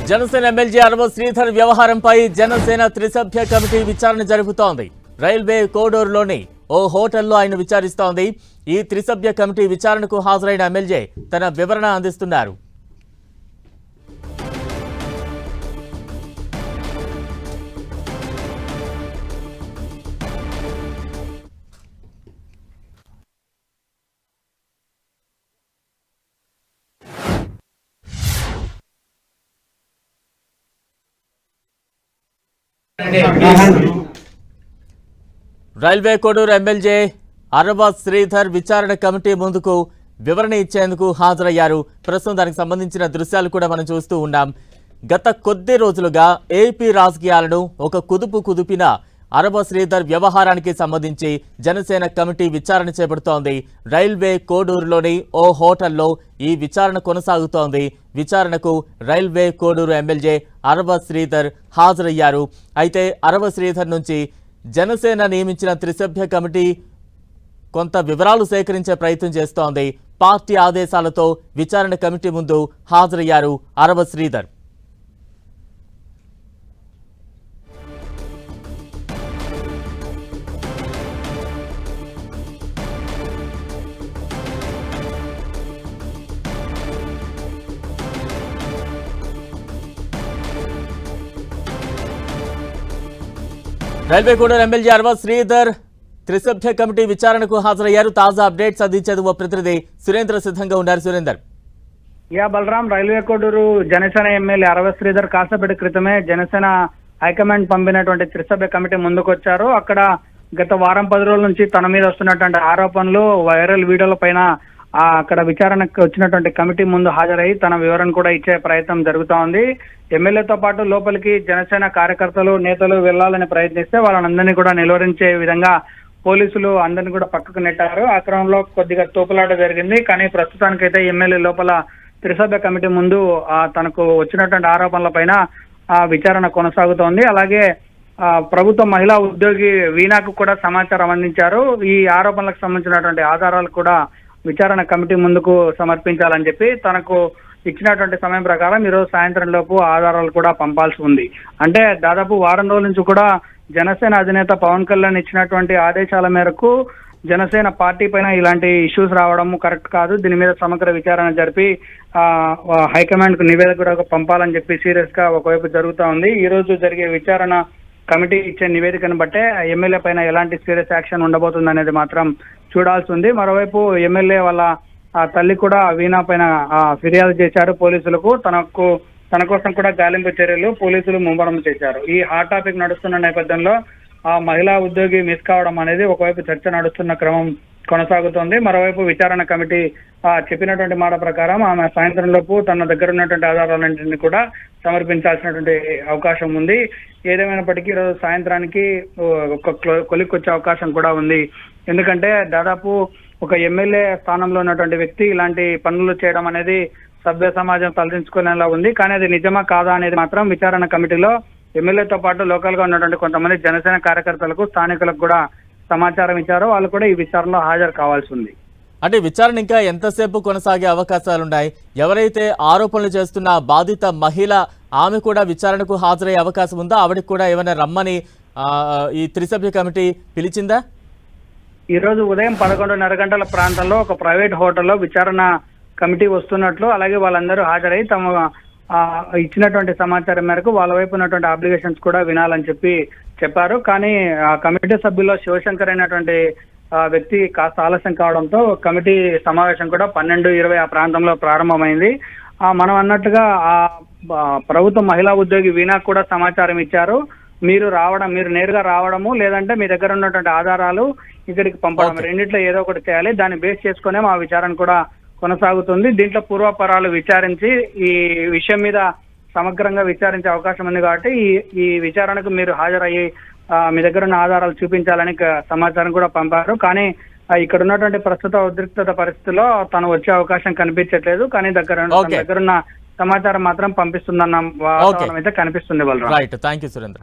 Janasena MLA అరవ శ్రీధర్ వ్యవహారంపై జనసేన త్రిసభ్య committee విచారణ జరుపుతోంది. రైల్వే కోడూరులోని ఓ హోటల్లో ఆయన విచారిస్తోంది. ఈ త్రిసభ్య కమిటీ విచారణకు హాజరైన ఎమ్మెల్యే తన వివరణ అందిస్తున్నారు. రైల్వే కోడూరు ఎమ్మెల్యే అరవ శ్రీధర్ విచారణ కమిటీ ముందుకు వివరణ ఇచ్చేందుకు హాజరయ్యారు. ప్రస్తుతం దానికి సంబంధించిన దృశ్యాలు కూడా మనం చూస్తూ ఉన్నాం. గత కొద్ది రోజులుగా ఏపీ రాజకీయాలను ఒక కుదిపిన అరవ శ్రీధర్ వ్యవహారానికి సంబంధించి జనసేన కమిటీ విచారణ చేపడుతోంది. రైల్వే కోడూరులోని ఓ హోటల్లో ఈ విచారణ కొనసాగుతోంది. విచారణకు రైల్వే కోడూరు ఎమ్మెల్యే అరవ శ్రీధర్ హాజరయ్యారు. అయితే అరవ శ్రీధర్ నుంచి జనసేన నియమించిన త్రిసభ్య కమిటీ కొంత వివరాలు సేకరించే ప్రయత్నం చేస్తోంది. పార్టీ ఆదేశాలతో విచారణ కమిటీ ముందు హాజరయ్యారు అరవ శ్రీధర్. రైల్వే కోడూరు ఎమ్మెల్యే అరవ శ్రీధర్ త్రిసభ్య కమిటీ విచారణకు హాజరయ్యారు. తాజా అప్డేట్స్ అందించేందుకు ప్రతినిధి సురేంద్ర సిద్ధంగా ఉన్నారు. సురేందర్. బలరాం, రైల్వే కోడూరు జనసేన ఎమ్మెల్యే అరవ శ్రీధర్ కాసేపటి క్రితమే జనసేన హైకమాండ్ పంపినటువంటి త్రిసభ్య కమిటీ ముందుకొచ్చారు. అక్కడ గత వారం 10 రోజుల నుంచి తన మీద వస్తున్నటువంటి ఆరోపణలు, వైరల్ వీడియోల పైన అక్కడ విచారణకు వచ్చినటువంటి కమిటీ ముందు హాజరై తన వివరణ కూడా ఇచ్చే ప్రయత్నం జరుగుతూ ఉంది. ఎమ్మెల్యేతో పాటు లోపలికి జనసేన కార్యకర్తలు, నేతలు వెళ్లాలని ప్రయత్నిస్తే వాళ్ళందరినీ కూడా నిలువరించే విధంగా పోలీసులు అందరినీ కూడా పక్కకు నెట్టారు. ఆ క్రమంలో కొద్దిగా తోపులాట జరిగింది. కానీ ప్రస్తుతానికైతే ఎమ్మెల్యే లోపల త్రిసభ్య కమిటీ ముందు తనకు వచ్చినటువంటి ఆరోపణల పైన విచారణ కొనసాగుతోంది. అలాగే ప్రభుత్వ మహిళా ఉద్యోగి వీణాకు కూడా సమాచారం అందించారు. ఈ ఆరోపణలకు సంబంధించినటువంటి ఆధారాలు కూడా విచారణ కమిటీ ముందుకు సమర్పించాలని చెప్పి తనకు ఇచ్చినటువంటి సమయం ప్రకారం ఈరోజు సాయంత్రం లోపు ఆధారాలు కూడా పంపాల్సి ఉంది. అంటే దాదాపు వారం రోజుల నుంచి కూడా జనసేన అధినేత పవన్ కళ్యాణ్ ఇచ్చినటువంటి ఆదేశాల మేరకు జనసేన పార్టీ పైన ఇలాంటి ఇష్యూస్ రావడం కరెక్ట్ కాదు, దీని మీద సమగ్ర విచారణ జరిపి హైకమాండ్ కు నివేదిక కూడా పంపాలని చెప్పి సీరియస్ గా ఒకవైపు జరుగుతూ ఉంది. ఈ రోజు జరిగే విచారణ కమిటీ ఇచ్చే నివేదికను బట్టే ఎమ్మెల్యే పైన ఎలాంటి సీరియస్ యాక్షన్ ఉండబోతుంది అనేది మాత్రం చూడాల్సి ఉంది. మరోవైపు ఎమ్మెల్యే వాళ్ళ తల్లి కూడా వీణా పైన ఫిర్యాదు చేశారు పోలీసులకు. తన కోసం కూడా గాలింపు చర్యలు పోలీసులు ముమ్మరం చేశారు. ఈ హాట్ టాపిక్ నడుస్తున్న నేపథ్యంలో మహిళా ఉద్యోగి మిస్ కావడం అనేది ఒకవైపు చర్చ నడుస్తున్న క్రమం కొనసాగుతోంది. మరోవైపు విచారణ కమిటీ చెప్పినటువంటి మాట ప్రకారం ఆమె సాయంత్రం లోపు తన దగ్గర ఉన్నటువంటి ఆధారాలన్నింటినీ కూడా సమర్పించాల్సినటువంటి అవకాశం ఉంది. ఏదేమైనప్పటికీ ఈరోజు సాయంత్రానికి ఒక కొలిక్కొచ్చే అవకాశం కూడా ఉంది. ఎందుకంటే దాదాపు ఒక ఎమ్మెల్యే స్థానంలో ఉన్నటువంటి వ్యక్తి ఇలాంటి పనులు చేయడం అనేది సభ్య సమాజం తలదించుకునేలా ఉంది. కానీ అది నిజమా కాదా అనేది మాత్రం విచారణ కమిటీలో ఎమ్మెల్యేతో పాటు లోకల్ గా ఉన్నటువంటి కొంతమంది జనసేన కార్యకర్తలకు, స్థానికులకు కూడా సమాచారం ఇచ్చారు. వాళ్ళు కూడా ఈ విచారణలో హాజరు కావాల్సి ఉంది. అంటే విచారణ ఇంకా ఎంతసేపు కొనసాగే అవకాశాలున్నాయి? ఎవరైతే ఆరోపణలు చేస్తున్న బాధిత మహిళ ఆమె కూడా విచారణకు హాజరయ్యే అవకాశం ఉందా? ఆవిడకి కూడా ఏమైనా రమ్మని ఈ త్రిసభ్య కమిటీ పిలిచిందా? ఈ రోజు ఉదయం 11:30 గంటల ప్రాంతంలో ఒక ప్రైవేట్ హోటల్లో విచారణ కమిటీ వస్తున్నట్లు, అలాగే వాళ్ళందరూ హాజరై తమ ఇచ్చినటువంటి సమాచారం మేరకు వాళ్ళ వైపు ఉన్నటువంటి అప్లికేషన్స్ కూడా వినాలని చెప్పారు. కానీ ఆ కమిటీ సభ్యుల్లో శివశంకర్ అయినటువంటి వ్యక్తి కాస్త ఆలస్యం కావడంతో కమిటీ సమావేశం కూడా 12:20 ఆ ప్రాంతంలో ప్రారంభమైంది. మనం అన్నట్టుగా ప్రభుత్వ మహిళా ఉద్యోగి వీణా కూడా సమాచారం ఇచ్చారు. మీరు నేరుగా రావడము, లేదంటే మీ దగ్గర ఉన్నటువంటి ఆధారాలు ఇక్కడికి పంపడం, రెండిట్లో ఏదో ఒకటి చేయాలి. దాన్ని బేస్ చేసుకునే మా విచారణ కూడా కొనసాగుతుంది. దీంట్లో పూర్వపరాలు విచారించి ఈ విషయం మీద సమగ్రంగా విచారించే అవకాశం ఉంది. కాబట్టి ఈ విచారణకు మీరు హాజరయ్యి మీ దగ్గర ఉన్న ఆధారాలు చూపించాలని సమాచారం కూడా పంపారు. కానీ ఇక్కడ ఉన్నటువంటి ప్రస్తుత ఉద్రిక్తత పరిస్థితుల్లో తను వచ్చే అవకాశం కనిపించట్లేదు. కానీ దగ్గరున్న సమాచారం మాత్రం పంపిస్తుందన్న వాతావరణం అయితే కనిపిస్తుంది. Right, thank you Surendra.